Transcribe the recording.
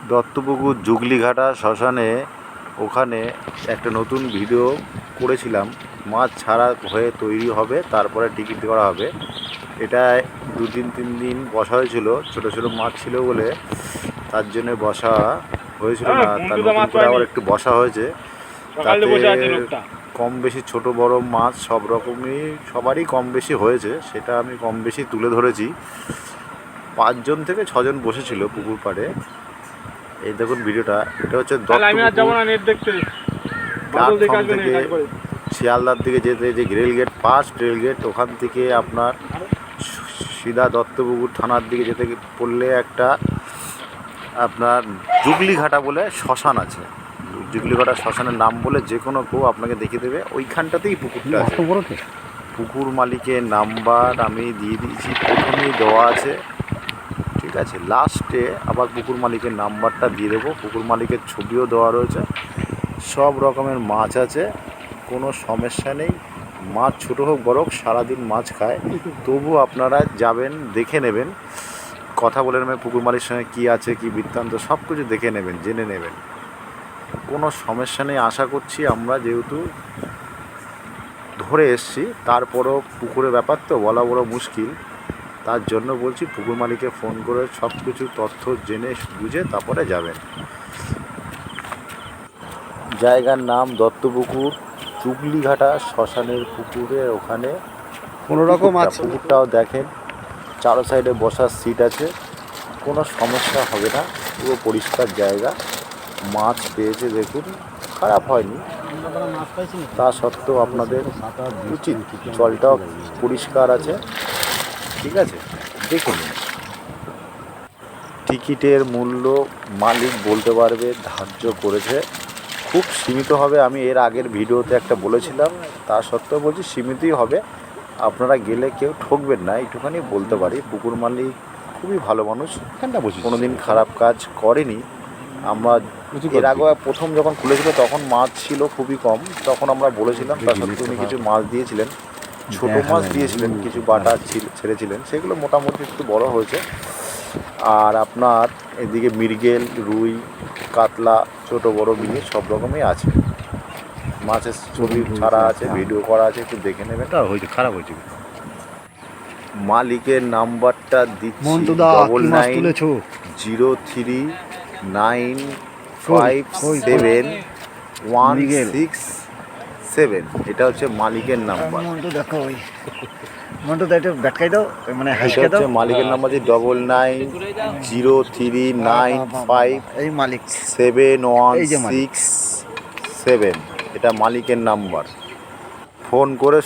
দত্তপুকুর জুগলিঘাটা শ্মশানে ওখানে একটা নতুন ভিডিও করেছিলাম। মাছ ছাড়া হয়ে তৈরি হবে, তারপরে টিকিট করা হবে। এটা 2-3 দিন বসা হয়েছিল, ছোটো ছোটো মাছ ছিল বলে তার জন্য বসা হয়েছিল না। তার নতুন করে আবার একটু বসা হয়েছে, তাতে কম বেশি ছোট বড় মাছ সব রকমই সবারই কম বেশি হয়েছে। সেটা আমি কম বেশি তুলে ধরেছি। 5 জন থেকে 6 জন বসেছিল পুকুর পাড়ে। এই দেখুন ভিডিওটা, এটা হচ্ছে প্ল্যাটফর্ম থেকে শিয়ালদার দিকে যেতে যে rail gate, first rail gate, ওখান থেকে আপনার সিধা দত্তপুকুর থানার দিকে যেতে পড়লে একটা আপনার জুগলিঘাটা বলে শ্মশান আছে। জুগলিঘাটা শ্মশানের নাম বলে যে কোনো কেউ আপনাকে দেখিয়ে দেবে। ওইখানটাতেই পুকুরটা আছে। পুকুর মালিকের নাম্বার আমি দিয়ে দিয়েছি, প্রথমেই দেওয়া আছে, ঠিক আছে। লাস্টে আবার পুকুর মালিকের নাম্বারটা দিয়ে দেবো। পুকুর মালিকের ছবিও দেওয়া রয়েছে। সব রকমের মাছ আছে, কোনো সমস্যা নেই। মাছ ছোটো হোক বড় হোক, সারাদিন মাছ খায়। তবু আপনারা যাবেন, দেখে নেবেন, কথা বলে নেবেন পুকুর মালিকের সঙ্গে কী আছে কী বৃত্তান্ত, সব কিছু দেখে নেবেন, জেনে নেবেন। কোনো সমস্যা নেই আশা করছি। আমরা যেহেতু ধরে এসছি, তারপরও পুকুরের ব্যাপার তো বলা বড় মুশকিল। তার জন্য বলছি পুকুর মালিককে ফোন করে সব কিছু তথ্য জেনে বুঝে তারপরে যাবেন। জায়গার নাম দত্তপুকুর জুগলিঘাটা শ্মশানের পুকুরে, ওখানে কোনো রকম আছে। পুকুরটাও দেখেন, চারো সাইডে বসার সিট আছে, কোনো সমস্যা হবে না। পুরো পরিষ্কার জায়গা, মাছ পেয়েছে দেখুন, খারাপ হয়নি। তা সত্ত্বেও আপনাদের উচিত, জলটাও পরিষ্কার আছে, ঠিক আছে, দেখুন। টিকিটের মূল্য মালিক বলতে পারবে, ধার্য করেছে, খুব সীমিত হবে। আমি এর আগের ভিডিওতে একটা বলেছিলাম, তা সত্ত্বেও বলছি সীমিতই হবে। আপনারা গেলে কেউ ঠকবেন না, এইটুখানি বলতে পারি। পুকুর মালিক খুবই ভালো মানুষ, কোনো দিন খারাপ কাজ করেনি। আমরা এর আগে প্রথম যখন খুলেছিল তখন মাছ ছিল খুবই কম, তখন আমরা বলেছিলাম, তার সত্ত্বেও উনি কিছু মাছ দিয়েছিলেন, ছোটো মাছ দিয়েছিলেন, কিছু বাটা ছেড়েছিলেন, সেগুলো মোটামুটি একটু বড় হয়েছে। আর আপনার এদিকে মৃগেল, রুই, কাতলা, ছোট বড় মিলিয়ে সব রকমই আছে। মাছের ছবি ছাড়া আছে, ভিডিও করা আছে, একটু দেখে নেবেন। হয়েছে খারাপ হয়েছে। মালিকের নাম্বারটা দিচ্ছি 9903957167। এটা হচ্ছে মালিকের নাম্বার। মানে হচ্ছে মালিকের নাম্বার যে 9903957167। এটা মালিকের নাম্বার। ফোন করে